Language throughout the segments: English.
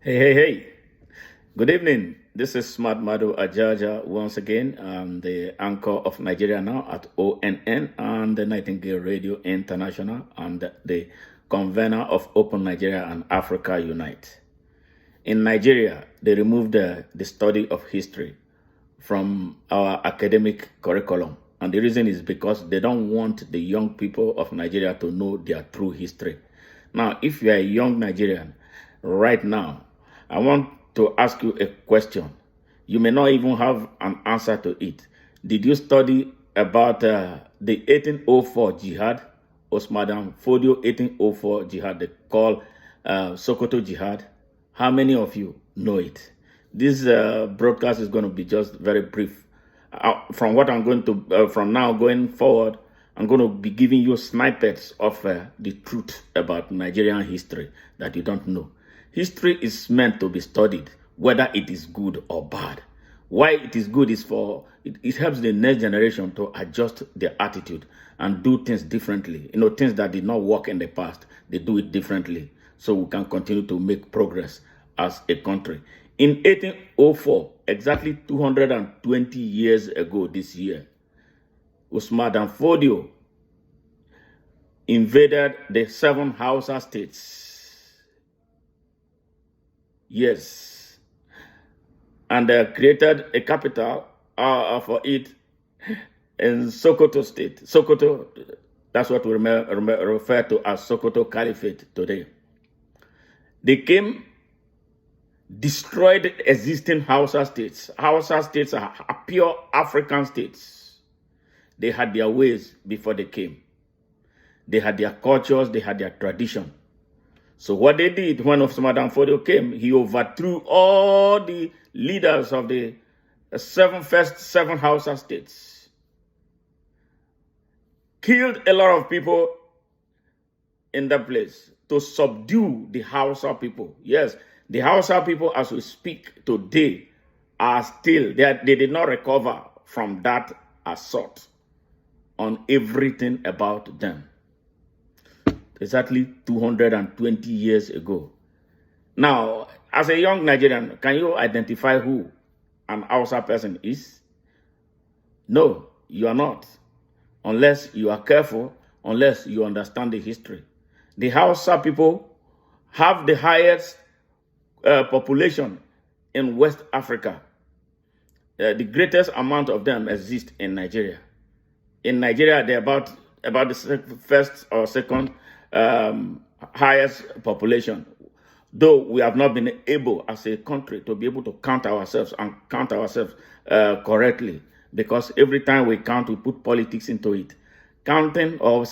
Hey. Good evening. This is Smart Madu Ajaja once again. I'm the anchor of Nigeria Now at ONN and the Nightingale Radio International and the convener of Open Nigeria and Africa Unite. In Nigeria, they removed the study of history from our academic curriculum. And the reason is because they don't want the young people of Nigeria to know their true history. Now, if you are a young Nigerian right now, I want to ask you a question. You may not even have an answer to it. Did you study about the 1804 Jihad, Othman Fodio 1804 Jihad, they call Sokoto Jihad? How many of you know it? This broadcast is going to be just very brief. From what I'm going to, from now going forward, I'm going to be giving you snippets of the truth about Nigerian history that you don't know. History is meant to be studied, whether it is good or bad. Why it is good is it helps the next generation to adjust their attitude and do things differently. Things that did not work in the past, they do it differently. So we can continue to make progress as a country. In 1804, exactly 220 years ago this year, Usman and Fodio invaded the 7 Hausa states. Yes. And created a capital for it in Sokoto state. Sokoto, that's what we refer to as Sokoto Caliphate today. They came, destroyed existing Hausa states. Hausa states are pure African states. They had their ways before they came. They had their cultures, they had their tradition. So what they did when Othman Fodio came, he overthrew all the leaders of the first seven Hausa states. Killed a lot of people in that place to subdue the Hausa people. Yes, the Hausa people as we speak today are still, they did not recover from that assault on everything about them. Exactly 220 years ago. Now, as a young Nigerian, can you identify who an Hausa person is? No, you are not. Unless you are careful, unless you understand the history. The Hausa people have the highest population in West Africa. The greatest amount of them exist in Nigeria. In Nigeria, they're about the first or second highest population, though we have not been able as a country to be able to count ourselves correctly, because every time we count, we put politics into it. Counting or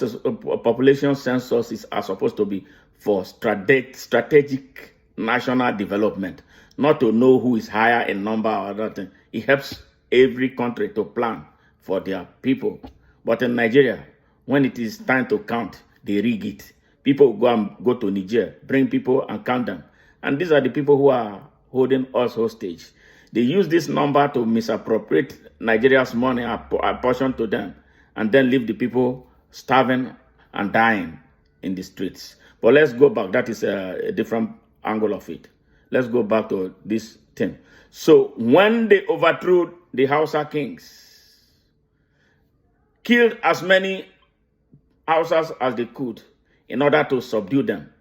population censuses are supposed to be for strategic national development, not to know who is higher in number or other thing. It helps every country to plan for their people. But in Nigeria, when it is time to count, they rig it. People go to Niger, bring people and count them. And these are the people who are holding us hostage. They use this number to misappropriate Nigeria's money, apportion to them, and then leave the people starving and dying in the streets. But let's go back. That is a different angle of it. Let's go back to this thing. So when they overthrew the Hausa kings, killed as many Hausas as they could in order to subdue them,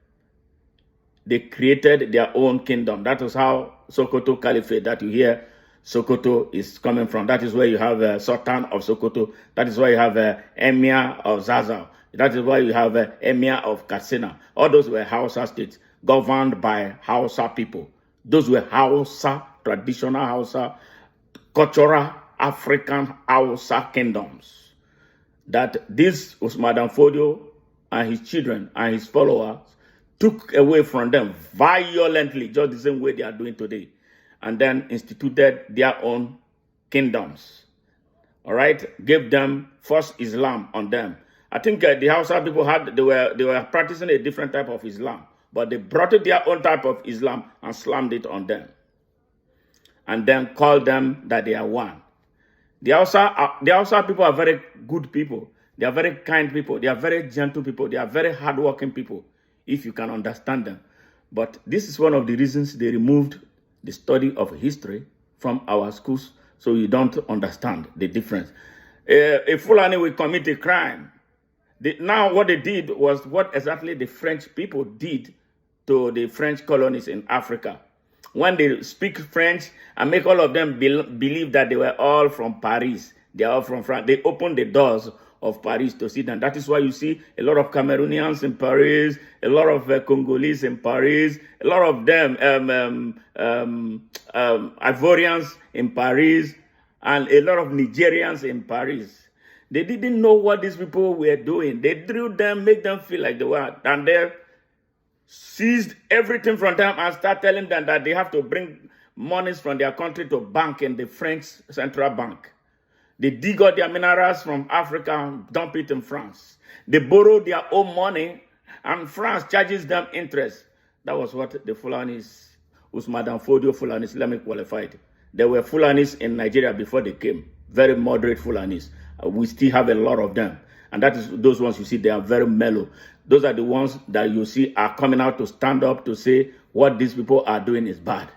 they created their own kingdom. That is how Sokoto Caliphate that you hear Sokoto is coming from. That is where you have Sultan of Sokoto. That is why you have Emir of Zaza. That is why you have Emir of Katsina. All those were Hausa states governed by Hausa people. Those were Hausa, traditional Hausa, cultural African Hausa kingdoms that this Usman Fodio and his children and his followers took away from them violently, just the same way they are doing today, and then instituted their own kingdoms. All right, gave them first Islam on them. I think the Hausa people they were practicing a different type of Islam, but they brought their own type of Islam and slammed it on them, and then called them that they are one. The Hausa people are very good people. They are very kind people. They are very gentle people. They are very hardworking people, if you can understand them. But this is one of the reasons they removed the study of history from our schools, so you don't understand the difference. A Fulani will commit a crime. Now what they did was what exactly the French people did to the French colonies in Africa. When they speak French and make all of them believe that they were all from Paris, they are all from France, they open the doors of Paris to see them. That is why you see a lot of Cameroonians in Paris, a lot of Congolese in Paris, a lot of them Ivorians in Paris, and a lot of Nigerians in Paris. They didn't know what these people were doing. They drilled them, make them feel like they were, and they seized everything from them and start telling them that they have to bring monies from their country to bank in the French central bank. They dig out their minerals from Africa and dump it in France. They borrow their own money and France charges them interest. That was what the Fulanis, Othman and Fodio Fulanis, let me qualify it. There were Fulanis in Nigeria before they came, very moderate Fulanis. We still have a lot of them. And that is those ones you see, they are very mellow. Those are the ones that you see are coming out to stand up to say what these people are doing is bad.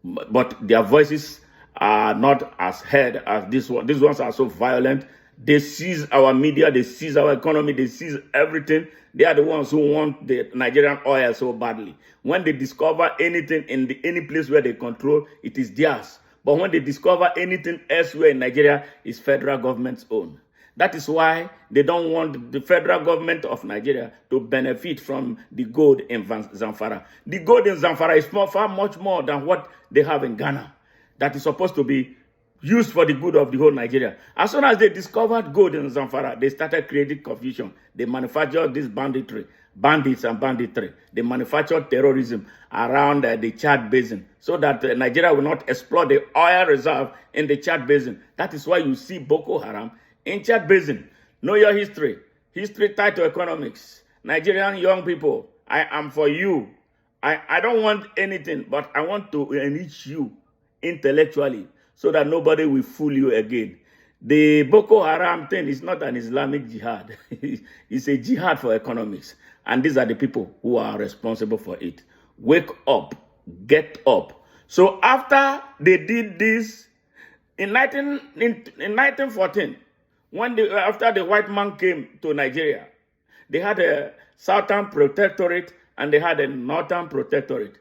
But their voices are not as heard as this one. These ones are so violent. They seize our media, they seize our economy, they seize everything. They are the ones who want the Nigerian oil so badly. When they discover anything in any place where they control, it is theirs. But when they discover anything elsewhere in Nigeria, it's federal government's own. That is why they don't want the federal government of Nigeria to benefit from the gold in Zamfara. The gold in Zamfara is far much more than what they have in Ghana. That is supposed to be used for the good of the whole Nigeria. As soon as they discovered gold in Zamfara, they started creating confusion. They manufactured this banditry, bandits and banditry. They manufactured terrorism around the Chad Basin so that Nigeria will not exploit the oil reserve in the Chad Basin. That is why you see Boko Haram in Chad Basin. Know your history. History tied to economics. Nigerian young people, I am for you. I don't want anything, but I want to enrich you intellectually so that nobody will fool you again. The Boko Haram thing is not an Islamic jihad. It's a jihad for economics. And these are the people who are responsible for it. Wake up. Get up. So after they did this, in 1914, after the white man came to Nigeria, they had a southern protectorate and they had a northern protectorate.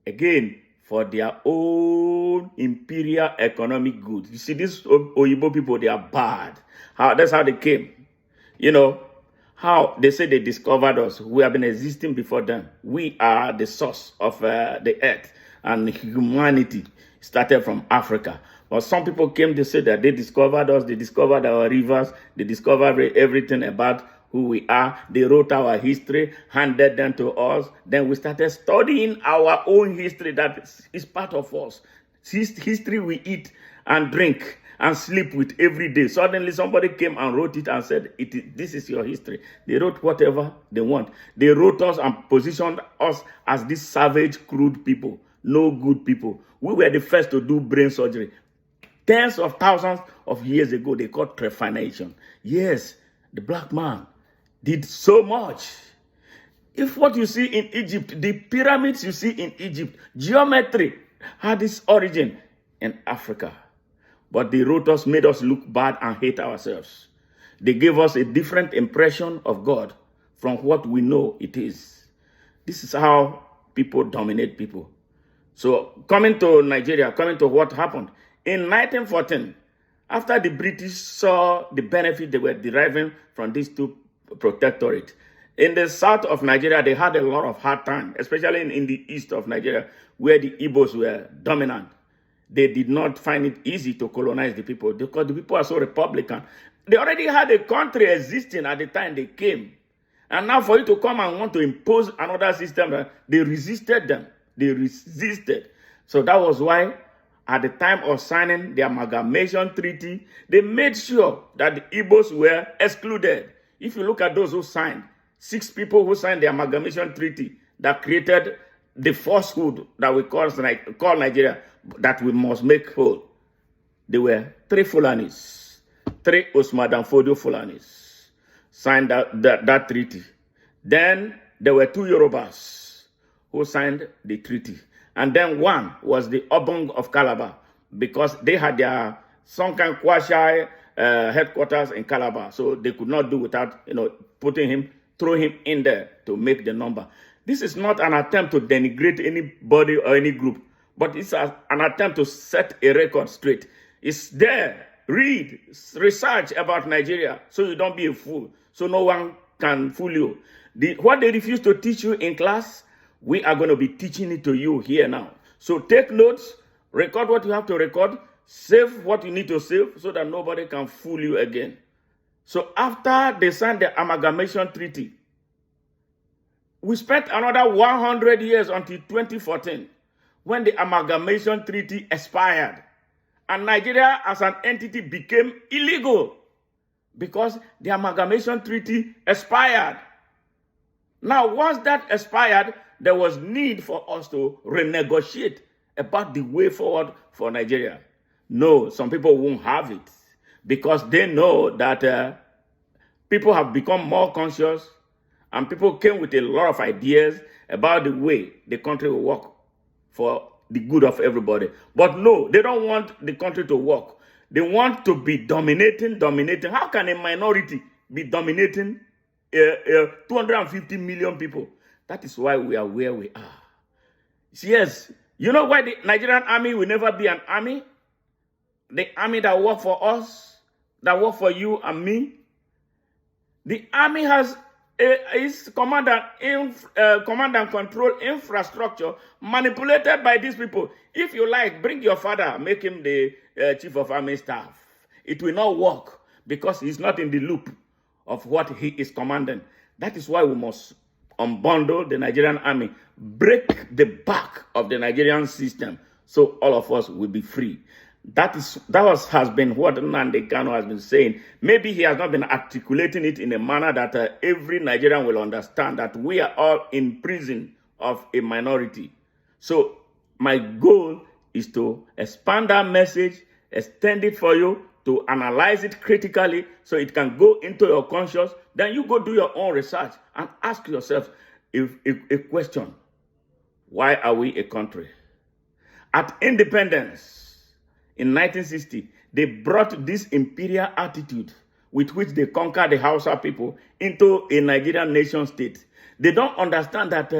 Again, for their own imperial economic goods. You see, these Oyibo people, they are bad. That's how they came. You know, how they say they discovered us. We have been existing before them. We are the source of the earth, and humanity started from Africa. But some people came to say that they discovered us, they discovered our rivers, they discovered everything about who we are. They wrote our history, handed them to us. Then we started studying our own history that is part of us. History we eat and drink and sleep with every day. Suddenly somebody came and wrote it and said, this is your history. They wrote whatever they want. They wrote us and positioned us as these savage, crude people, no good people. We were the first to do brain surgery. Tens of thousands of years ago, they called trephination. Yes, the black man did so much. If what you see in Egypt, the pyramids you see in Egypt, geometry had its origin in Africa. But they wrote us, made us look bad and hate ourselves. They gave us a different impression of God from what we know it is. This is how people dominate people. So coming to Nigeria, coming to what happened. In 1914, after the British saw the benefit they were deriving from these two protectorates, in the south of Nigeria, they had a lot of hard time, especially in the east of Nigeria, where the Igbos were dominant. They did not find it easy to colonize the people because the people are so Republican. They already had a country existing at the time they came. And now for you to come and want to impose another system, they resisted them. They resisted. So that was why at the time of signing the amalgamation treaty, they made sure that the Igbos were excluded. If you look at those who signed, 6 people who signed the amalgamation treaty that created the falsehood that we call Nigeria, that we must make whole. There were 3 Fulanis, 3 Othman and Fodio Fulanis signed that treaty. Then there were 2 Yorubas who signed the treaty. And then one was the Obong of Calabar, because they had their some kind of quasi headquarters in Calabar, so they could not do without throw him in there to make the number. This is not an attempt to denigrate anybody or any group, but it's an attempt to set a record straight. It's there. Read, research about Nigeria, so you don't be a fool, so no one can fool you. What they refuse to teach you in class, we are going to be teaching it to you here now. So take notes, record what you have to record, save what you need to save, so that nobody can fool you again. So after they signed the amalgamation treaty, we spent another 100 years until 2014, when the amalgamation treaty expired. And Nigeria as an entity became illegal because the amalgamation treaty expired. Now, once that expired, there was need for us to renegotiate about the way forward for Nigeria. No, some people won't have it because they know that people have become more conscious and people came with a lot of ideas about the way the country will work for the good of everybody. But no, they don't want the country to work. They want to be dominating. How can a minority be dominating 250 million people? That is why we are where we are. Yes, you know why the Nigerian army will never be an army? The army that work for us, that work for you and me. The army has is command and control infrastructure manipulated by these people. If you like, bring your father, make him the chief of army staff. It will not work because he's not in the loop of what he is commanding. That is why we must unbundle the Nigerian army, break the back of the Nigerian system, so all of us will be free. Has been what Nnamdi Kanu has been saying. Maybe he has not been articulating it in a manner that every Nigerian will understand, that we are all in prison of a minority. So my goal is to expand that message, extend it for you, to analyze it critically so it can go into your conscience. Then you go do your own research and ask yourself a question. Why are we a country? At independence, in 1960, they brought this imperial attitude with which they conquered the Hausa people into a Nigerian nation state. They don't understand that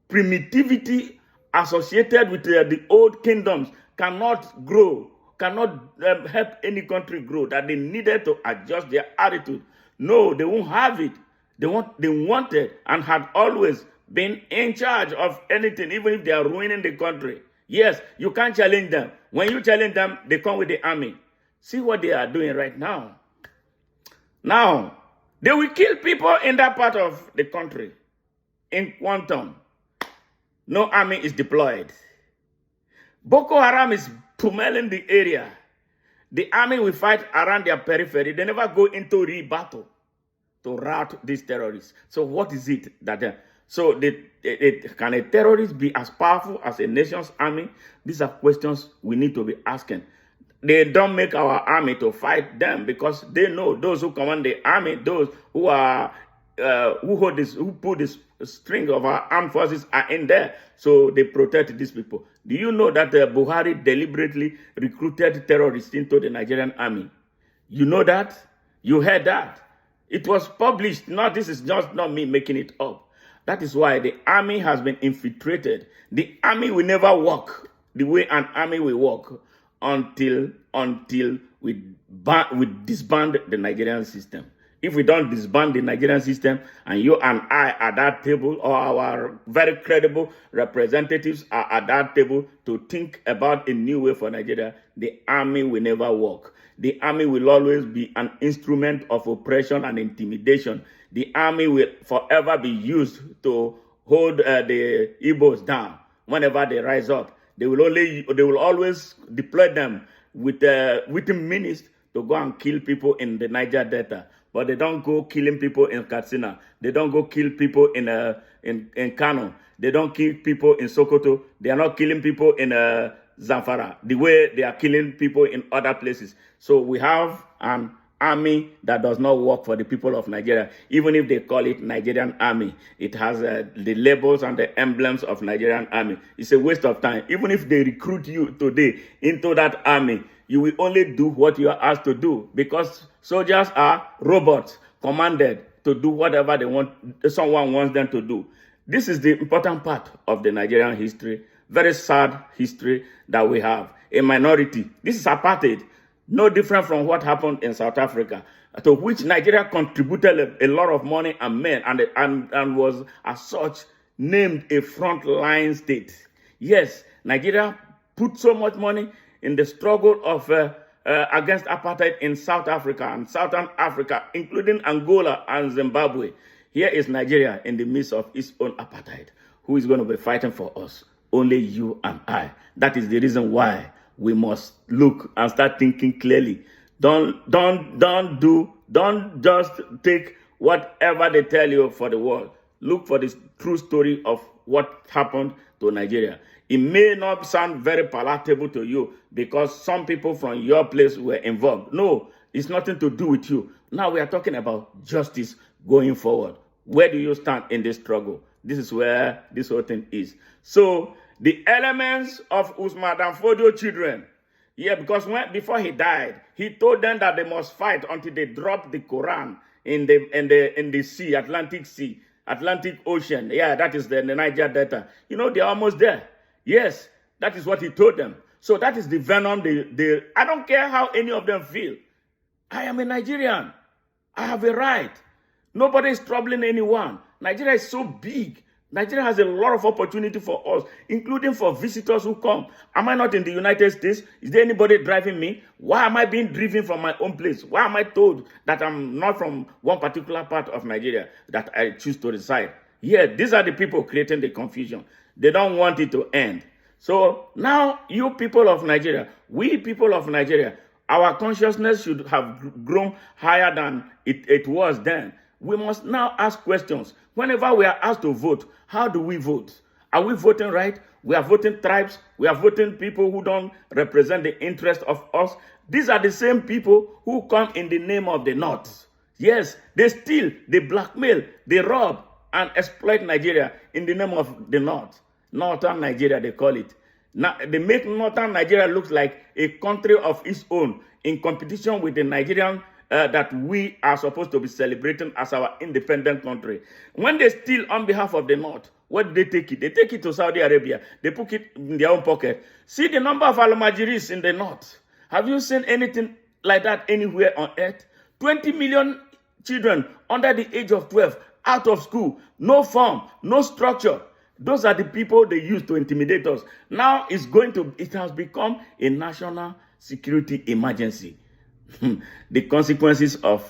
primitivity associated with the old kingdoms cannot grow, cannot help any country grow, that they needed to adjust their attitude. No, they won't have it. They wanted and had always been in charge of anything, even if they are ruining the country. Yes, you can't challenge them. When you challenge them, they come with the army. See what they are doing right now. Now, they will kill people in that part of the country. In quantum. No army is deployed. Boko Haram is pummeling the area. The army will fight around their periphery. They never go into real battle to rout these terrorists. So what is it that can a terrorist be as powerful as a nation's army? These are questions we need to be asking. They don't make our army to fight them because they know those who command the army, those who are who pull this string of our armed forces are in there. So they protect these people. Do you know that Buhari deliberately recruited terrorists into the Nigerian army? You know that? You heard that? It was published. No, this is just not me making it up. That is why the army has been infiltrated. The army will never work the way an army will work until we disband the Nigerian system. If we don't disband the Nigerian system and you and I are at that table, or our very credible representatives are at that table to think about a new way for Nigeria, the army will never work. The army will always be an instrument of oppression and intimidation. The army will forever be used to hold the Igbos down whenever they rise up. They will always deploy them with minutes to go and kill people in the Niger Delta. But they don't go killing people in Katsina. They don't go kill people in Kano. They don't kill people in Sokoto. They are not killing people in Zamfara the way they are killing people in other places. So we have an army that does not work for the people of Nigeria. Even if they call it Nigerian army, it has the labels and the emblems of Nigerian army. It's a waste of time. Even if they recruit you today into that army, you will only do what you are asked to do, because soldiers are robots commanded to do whatever someone wants them to do. This is the important part of the Nigerian history, very sad history that we have. A minority. This is apartheid. No different from what happened in South Africa, to which Nigeria contributed a lot of money and men, and was as such named a frontline state. Yes, Nigeria put so much money in the struggle of against apartheid in South Africa and Southern Africa, including Angola and Zimbabwe. Here is Nigeria in the midst of its own apartheid. Who is going to be fighting for us? Only you and I. That is the reason why we must look and start thinking clearly. Don't just take whatever they tell you for the world. Look for the true story of what happened to Nigeria. It may not sound very palatable to you because some people from your place were involved. No, it's nothing to do with you. Now we are talking about justice going forward. Where do you stand in this struggle? This is where this whole thing is. So the elements of Othman and Fodio children, because before he died, he told them that they must fight until they drop the Quran in the sea, Atlantic Ocean. Yeah, that is the Niger Delta. They're almost there. Yes, that is what he told them. So that is the venom. I don't care how any of them feel. I am a Nigerian. I have a right. Nobody is troubling anyone. Nigeria is so big. Nigeria has a lot of opportunity for us, including for visitors who come. Am I not in the United States? Is there anybody driving me? Why am I being driven from my own place? Why am I told that I'm not from one particular part of Nigeria that I choose to reside? Yeah, these are the people creating the confusion. They don't want it to end. So now you people of Nigeria, we people of Nigeria, our consciousness should have grown higher than it was then. We must now ask questions. Whenever we are asked to vote, how do we vote? Are we voting right? We are voting tribes. We are voting people who don't represent the interest of us. These are the same people who come in the name of the North. Yes, they steal, they blackmail, they rob and exploit Nigeria in the name of the North. Northern Nigeria, they call it. Now, they make Northern Nigeria look like a country of its own in competition with the Nigerian that we are supposed to be celebrating as our independent country. When they steal on behalf of the North, where do they take it? They take it to Saudi Arabia. They put it in their own pocket. See the number of Al-Majiris in the North. Have you seen anything like that anywhere on earth? 20 million children under the age of 12, out of school, no form, no structure. Those are the people they use to intimidate us. Now it has become a national security emergency. The consequences of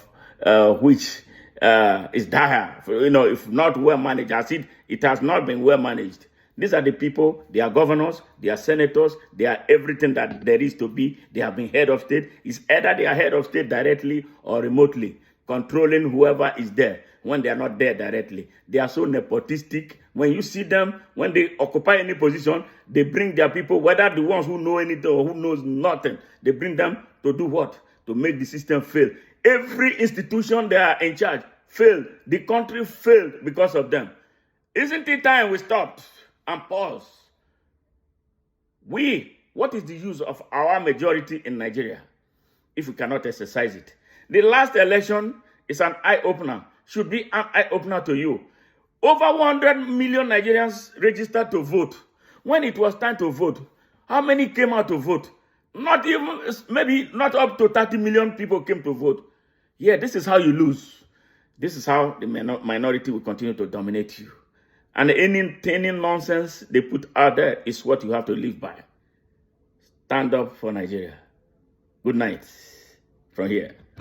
which is dire, if not well managed. As it has not been well managed. These are the people, they are governors, they are senators, they are everything that there is to be. They have been head of state. It's either they are head of state directly or remotely, controlling whoever is there when they are not there directly. They are so nepotistic. When you see them, when they occupy any position, they bring their people, whether the ones who know anything or who knows nothing, they bring them to do what? To make the system fail. Every institution they are in charge failed. The country failed because of them. Isn't it time we stopped and pause? What is the use of our majority in Nigeria if we cannot exercise it? The last election is an eye-opener, should be an eye-opener to you. Over 100 million Nigerians registered to vote. When it was time to vote, how many came out to vote? Not even, maybe not up to 30 million people came to vote. Yeah, this is how you lose. This is how the minority will continue to dominate you. And any nonsense they put out there is what you have to live by. Stand up for Nigeria. Good night from here.